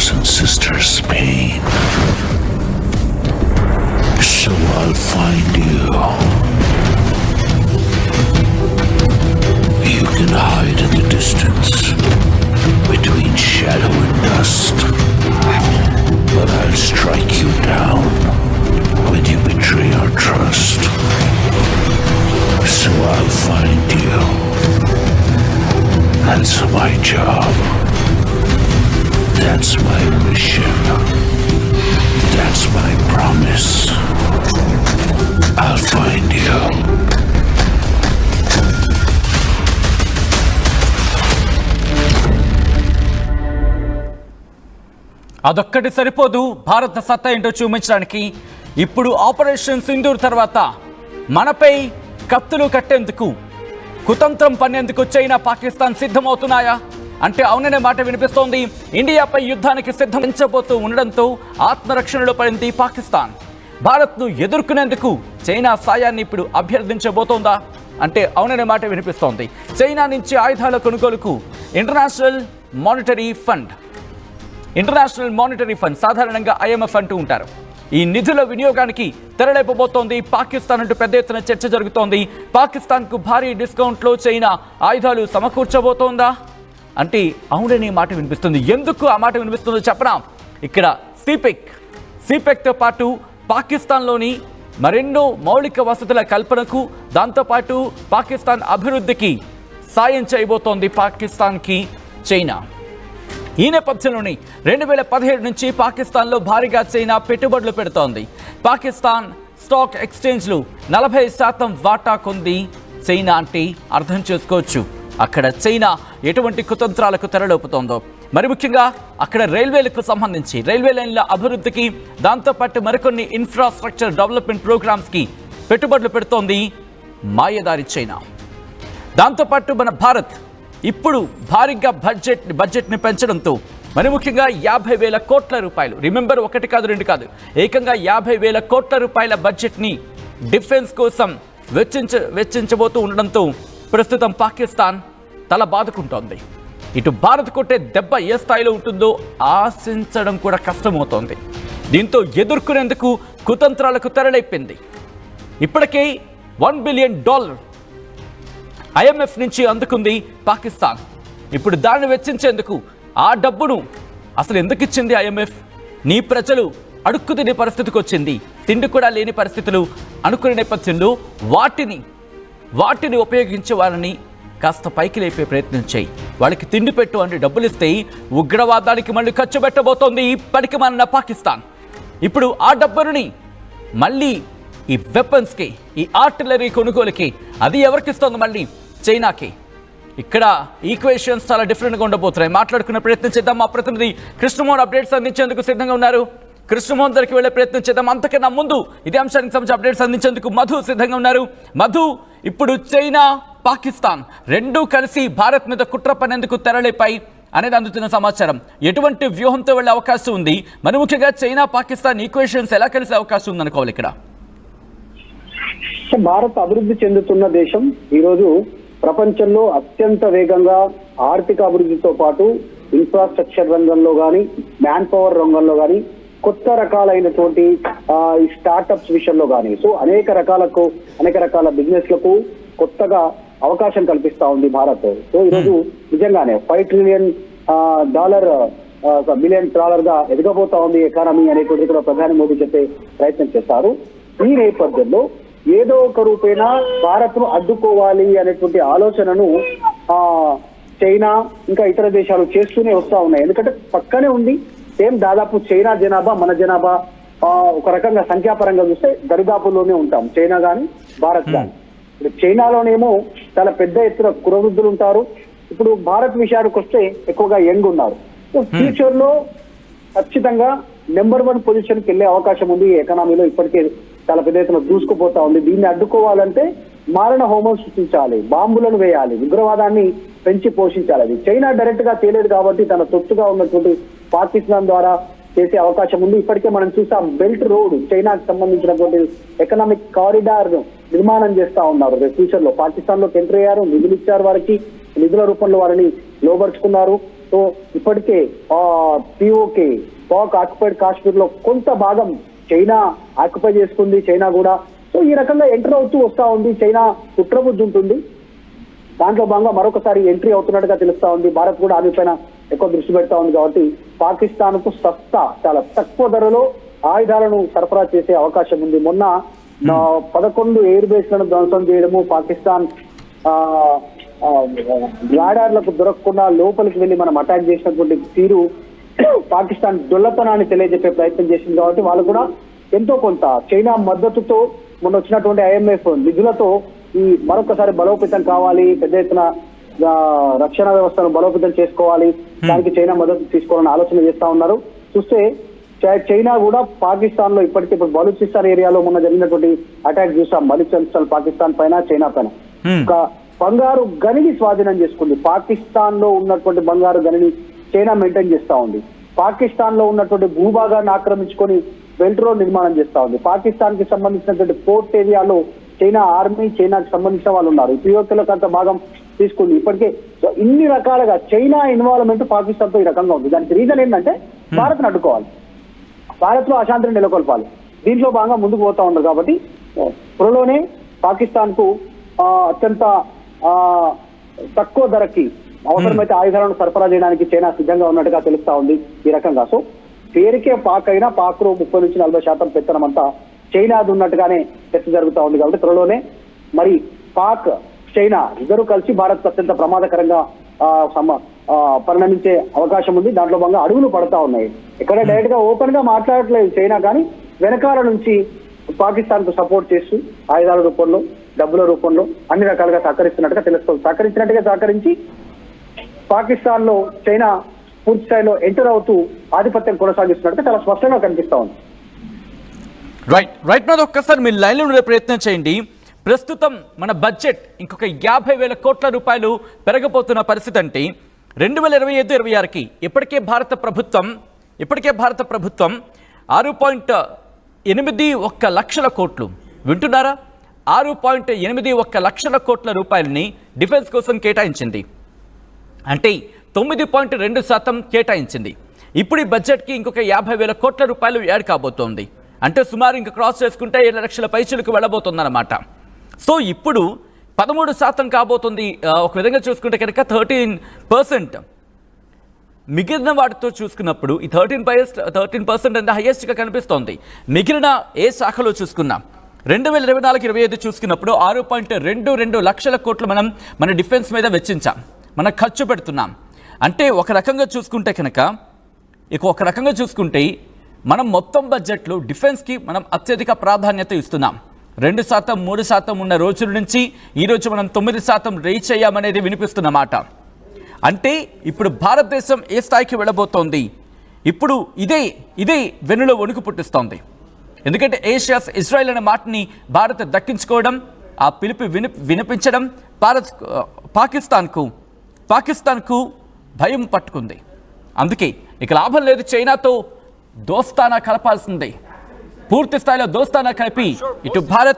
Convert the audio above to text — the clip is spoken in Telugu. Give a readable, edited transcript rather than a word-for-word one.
brothers and sisters' pain. So I'll find you. You can hide in the distance between shadow and dust, but I'll strike you down when you betray our trust. So I'll find you. That's my job. That's my mission. That's my promise. I'll find you. అదొక్కటి సరిపోదు భారత సత్తా ఏంటో చూపించడానికి. ఇప్పుడు ఆపరేషన్ సింధూర్ తర్వాత మనపై కత్తులు కట్టేందుకు, కుతంత్రం పన్నేందుకు చైనా, పాకిస్తాన్ సిద్ధమవుతున్నాయా అంటే అవుననే మాట వినిపిస్తోంది. ఇండియాపై యుద్ధానికి సిద్ధమించబోతూ ఉండడంతో ఆత్మరక్షణలో పడింది పాకిస్తాన్. భారత్ను ఎదుర్కొనేందుకు చైనా సాయాన్ని ఇప్పుడు అభ్యర్థించబోతోందా అంటే అవుననే మాట వినిపిస్తోంది. చైనా నుంచి ఆయుధాల కొనుగోలుకు ఇంటర్నేషనల్ మానిటరీ ఫండ్ సాధారణంగా IMF అంటూ ఉంటారు. ఈ నిధుల వినియోగానికి తెరలేపబోతోంది పాకిస్తాన్ అంటూ పెద్ద ఎత్తున చర్చ జరుగుతోంది. పాకిస్తాన్కు భారీ డిస్కౌంట్లో చైనా ఆయుధాలు సమకూర్చబోతోందా అంటే అవుననే మాట వినిపిస్తుంది. ఎందుకు ఆ మాట వినిపిస్తుందో చెప్పనా. ఇక్కడ సిపెక్తో పాటు పాకిస్తాన్లోని మరెన్నో మౌలిక వసతుల కల్పనకు, దాంతోపాటు పాకిస్తాన్ అభివృద్ధికి సాయం చేయబోతోంది పాకిస్తాన్కి చైనా. ఈ నేపథ్యంలోని 2017 నుంచి పాకిస్తాన్లో భారీగా చైనా పెట్టుబడులు పెడుతోంది. పాకిస్తాన్ స్టాక్ ఎక్స్చేంజ్లు 40% వాటా కొంది చైనా అంటే అర్థం చేసుకోవచ్చు అక్కడ చైనా ఎటువంటి కుతంత్రాలకు తెరలేపుతోందో. మరి ముఖ్యంగా అక్కడ రైల్వేలకు సంబంధించి రైల్వే లైన్ల అభివృద్ధికి, దాంతోపాటు మరికొన్ని ఇన్ఫ్రాస్ట్రక్చర్ డెవలప్మెంట్ ప్రోగ్రామ్స్కి పెట్టుబడులు పెడుతోంది మాయదారి చైనా. దాంతోపాటు మన భారత్ ఇప్పుడు భారీగా బడ్జెట్ని పెంచడంతో మరి ముఖ్యంగా 50,000 కోట్ల రూపాయలు, రిమెంబర్ 1 కాదు 2 కాదు, ఏకంగా 50,000 కోట్ల రూపాయల బడ్జెట్ని డిఫెన్స్ కోసం వెచ్చించబోతూ ఉండడంతో ప్రస్తుతం పాకిస్తాన్ తల బాదుకుంటోంది. ఇటు భారత్ కొట్టే దెబ్బ ఏ స్థాయిలో ఉంటుందో ఆశించడం కూడా కష్టమవుతోంది. దీంతో ఎదుర్కొనేందుకు కుతంత్రాలకు తెరలేపింది. ఇప్పటికే $1 బిలియన్ IMF నుంచి అందుకుంది పాకిస్తాన్. ఇప్పుడు దాన్ని వెచ్చించేందుకు ఆ డబ్బును అసలు ఎందుకు ఇచ్చింది IMF? నీ ప్రజలు అడుక్కు తినే పరిస్థితికి వచ్చింది, తిండి కూడా లేని పరిస్థితులు అనుకునే నేపథ్యంలో వాటిని ఉపయోగించే వాళ్ళని కాస్త పైకి లేపే ప్రయత్నం చేయి, వాళ్ళకి తిండి పెట్టు అంటే డబ్బులు ఇస్తే ఉగ్రవాదానికి మళ్ళీ ఖర్చు పెట్టబోతోంది ఇప్పటికి మన పాకిస్తాన్. ఇప్పుడు ఆ డబ్బుని మళ్ళీ ఈ వెపన్స్కి, ఈ ఆర్టిలరీ కొనుగోలుకి అది ఎవరికిస్తోంది? మళ్ళీ చైనాకి. ఇక్కడ ఈక్వేషన్స్ చాలా డిఫరెంట్గా ఉండబోతున్నాయి. మాట్లాడుకునే ప్రయత్నం చేద్దాం. మా ప్రతినిధి కృష్ణమోహన్ అప్డేట్స్ అందించేందుకు సిద్ధంగా ఉన్నారు. కృష్ణమోహన్ దగ్గరికి వెళ్ళే ప్రయత్నం చేద్దాం. అంతకన్నా ముందు ఇదే అంశానికి సంబంధించి అప్డేట్స్ అందించేందుకు మధు సిద్ధంగా ఉన్నారు. మధు, ఇప్పుడు చైనా, పాకిస్తాన్ రెండూ కలిసి భారత్ మీద కుట్ర పనేందుకు తెరలేపాయి అనేది అందుతున్న సమాచారం. ఎటువంటి వ్యూహంతో వెళ్ళే అవకాశం ఉంది? మరి ముఖ్యంగా చైనా, పాకిస్తాన్ ఈక్వేషన్స్ ఎలా కలిసే అవకాశం ఉందనుకోవాలి ఇక్కడ? భారత్ అభివృద్ధి చెందుతున్న దేశం. ఈరోజు ప్రపంచంలో అత్యంత వేగంగా ఆర్థిక అభివృద్ధితో పాటు ఇన్ఫ్రాస్ట్రక్చర్ రంగంలో కానీ, మ్యాన్ పవర్ రంగంలో కానీ, కొత్త రకాలైనటువంటి ఈ స్టార్టప్స్ విషయంలో కానీ, సో అనేక రకాల బిజినెస్లకు కొత్తగా అవకాశం కల్పిస్తా ఉంది భారత్. సో ఈరోజు నిజంగానే $5 ట్రిలియన్ బిలియన్ గా ఎదగబోతా ఉంది ఎకానమీ అనేటువంటి కూడా ప్రధాని మోదీ చెప్పే ప్రయత్నం చేస్తారు. ఈ నేపథ్యంలో ఏదో ఒక రూపేణా భారత్ ను అడ్డుకోవాలి అనేటువంటి ఆలోచనను చైనా ఇంకా ఇతర దేశాలు చేస్తూనే వస్తా ఉన్నాయి. ఎందుకంటే పక్కనే ఉంది, సేమ్ దాదాపు చైనా జనాభా మన జనాభా ఒక రకంగా సంఖ్యాపరంగా చూస్తే దరిదాపుల్లోనే ఉంటాం, చైనా కానీ భారత్ కానీ. ఇప్పుడు చైనాలోనేమో చాలా పెద్ద ఎత్తున కురవృద్ధులు ఉంటారు. ఇప్పుడు భారత్ విషయానికి వస్తే ఎక్కువగా యంగ్ ఉన్నారు. ఫ్యూచర్ లో ఖచ్చితంగా నెంబర్ 1 పొజిషన్కి వెళ్ళే అవకాశం ఉంది. ఈ ఎకనామీలో ఇప్పటికే చాలా పెద్ద ఎత్తున దూసుకుపోతా ఉంది. దీన్ని అడ్డుకోవాలంటే మారణ హోమం సృష్టించాలి, బాంబులను వేయాలి, ఉగ్రవాదాన్ని పెంచి పోషించాలి. అది చైనా డైరెక్ట్ గా తేలేదు కాబట్టి తన తొత్తుగా ఉన్నటువంటి పాకిస్తాన్ ద్వారా చేసే అవకాశం ఉంది. ఇప్పటికే మనం చూసాం, బెల్ట్ రోడ్, చైనాకు సంబంధించినటువంటి ఎకనామిక్ కారిడార్ నిర్మాణం చేస్తా ఉన్నారు. ఫ్యూచర్ లో పాకిస్తాన్ లోకి ఎంటర్ అయ్యారు, నిధులు ఇచ్చారు, వారికి నిధుల రూపంలో వారిని లోబర్చుకున్నారు. సో ఇప్పటికే పిఓకే పాక్ ఆక్యుపైడ్ కాశ్మీర్ లో కొంత భాగం చైనా ఆక్యుపై చేసుకుంది. చైనా కూడా సో ఈ రకంగా ఎంటర్ అవుతూ వస్తా ఉంది. చైనా కుట్రబుద్ధి ఉంటుంది. దాంట్లో భాగంగా మరొకసారి ఎంట్రీ అవుతున్నట్టుగా తెలుస్తా ఉంది. భారత్ కూడా ఆమెపైన ఎక్కువ దృష్టి పెడతా ఉంది. కాబట్టి పాకిస్తాన్ కు చాలా తక్కువ ధరలో ఆయుధాలను సరఫరా చేసే అవకాశం ఉంది. మొన్న 11 ఎయిర్ బేస్లను ధ్వంసం చేయడము, పాకిస్తాన్ రాడార్లకు దొరకకుండా లోపలికి వెళ్లి మనం అటాక్ చేసినటువంటి తీరు పాకిస్తాన్ దొల్లతనాన్ని తెలియజెప్పే ప్రయత్నం చేసింది. కాబట్టి వాళ్ళు కూడా ఎంతో కొంత చైనా మద్దతుతో మొన్న వచ్చినటువంటి IMF నిధులతో ఈ మరొకసారి బలోపేతం కావాలి, పెద్ద ఎత్తున రక్షణ వ్యవస్థను బలోపేతం చేసుకోవాలి, దానికి చైనా మద్దతు తీసుకోవాలని ఆలోచన చేస్తా ఉన్నారు. చూస్తే చైనా కూడా పాకిస్తాన్ లో ఇప్పటికే ఇప్పుడు బలూచిస్తాన్ ఏరియాలో మొన్న జరిగినటువంటి అటాక్ చూసాం. బలూచిస్తాన్ పాకిస్తాన్ పైన, చైనా పైన ఒక బంగారు గనిని స్వాధీనం చేసుకుంది. పాకిస్తాన్ లో ఉన్నటువంటి బంగారు గనిని చైనా మెయింటైన్ చేస్తా ఉంది. పాకిస్తాన్ లో ఉన్నటువంటి భూభాగాన్ని ఆక్రమించుకొని బెల్ట్ రోడ్ నిర్మాణం చేస్తా ఉంది. పాకిస్తాన్ కి సంబంధించినటువంటి పోర్ట్ ఏరియాలో చైనా ఆర్మీ, చైనాకి సంబంధించిన వాళ్ళు ఉన్నారు. పిఓకేలో కొంత భాగం తీసుకుంది. ఇప్పటికే ఇన్ని రకాలుగా చైనా ఇన్వాల్వ్మెంట్ పాకిస్తాన్ తో ఈ రకంగా ఉంది. దానికి రీజన్ ఏంటంటే భారత్ను అడ్డుకోవాలి, భారత్ లో అశాంతిని నెలకొల్పాలి. దీంట్లో భాగంగా ముందుకు పోతా ఉన్నారు. కాబట్టి త్వరలోనే పాకిస్తాన్ కు అత్యంత తక్కువ ధరకి అవసరమైతే ఆయుధాలను సరఫరా చేయడానికి చైనా సిద్ధంగా ఉన్నట్టుగా తెలుస్తా ఉంది ఈ రకంగా. సో పేరుకే పాక్ అయినా పాక్ లో 30 నుంచి 40% పెత్తనం అంతా చైనాది ఉన్నట్టుగానే చర్చ జరుగుతూ ఉంది. కాబట్టి త్వరలోనే మరి పాక్, చైనా ఇద్దరు కలిసి భారత్ అత్యంత ప్రమాదకరంగా పరిణమించే అవకాశం ఉంది. దాంట్లో భాగంగా అడుగులు పడతా ఉన్నాయి. ఇక్కడ డైరెక్ట్ గా ఓపెన్ గా మాట్లాడట్లేదు చైనా, కానీ వెనకాల నుంచి పాకిస్తాన్ కు సపోర్ట్ చేస్తూ ఆయుధాల రూపంలో, డబ్బుల రూపంలో అన్ని రకాలుగా సహకరిస్తున్నట్టుగా తెలుస్తుంది. సహకరించి పాకిస్తాన్ లో చైనా పూర్తి స్థాయిలో ఎంటర్ అవుతూ ఆధిపత్యం కొనసాగిస్తున్నట్టుగా చాలా స్పష్టంగా కనిపిస్తా ఉంది. రైట్ నాది ఒక్కసారి మీరు లైన్లో ఉండే ప్రయత్నం చేయండి. ప్రస్తుతం మన బడ్జెట్ ఇంకొక 50,000 కోట్ల రూపాయలు పెరగబోతున్న పరిస్థితి అంటే 2025-26కి ఇప్పటికే భారత ప్రభుత్వం 6.81 లక్షల కోట్లు, వింటున్నారా, 6.81 లక్షల కోట్ల రూపాయలని డిఫెన్స్ కోసం కేటాయించింది. అంటే 9.2% కేటాయించింది. ఇప్పుడు ఈ బడ్జెట్కి ఇంకొక 50,000 కోట్ల రూపాయలు యాడ్ కాబోతోంది. అంటే సుమారు ఇంకా క్రాస్ చేసుకుంటే 7 లక్షల పైచలకు వెళ్ళబోతుందన్నమాట. సో ఇప్పుడు 13% కాబోతుంది. ఒక విధంగా చూసుకుంటే కనుక 13%. మిగిలిన వాటితో చూసుకున్నప్పుడు ఈ 13% అంటే హైయెస్ట్గా కనిపిస్తోంది. మిగిలిన ఏ శాఖలో చూసుకున్నా 2024-25 చూసుకున్నప్పుడు 6.22 లక్షల కోట్లు మనం మన డిఫెన్స్ మీద వెచ్చించాం, మనం ఖర్చు పెడుతున్నాం. అంటే ఒక రకంగా చూసుకుంటే మనం మొత్తం బడ్జెట్లో డిఫెన్స్కి మనం అత్యధిక ప్రాధాన్యత ఇస్తున్నాం. 2%, 3% ఉన్న రోజుల నుంచి ఈరోజు మనం 9% రీచ్ అయ్యామనేది వినిపిస్తున్నమాట. అంటే ఇప్పుడు భారతదేశం ఏ స్థాయికి వెళ్ళబోతోంది, ఇప్పుడు ఇదే వెన్నులో వణుకు పుట్టిస్తోంది. ఎందుకంటే ఏషియాస్ ఇజ్రాయెల్ అనే మాటని భారత్ దక్కించుకోవడం, ఆ పిలుపు వినిపించడం పాకిస్తాన్కు భయం పట్టుకుంది. అందుకే ఇక లాభం లేదు, చైనాతో దోస్తానా కలపాల్సిందే. పూర్తి స్థాయిలో దోస్తానా కలిపి ఇటు భారత్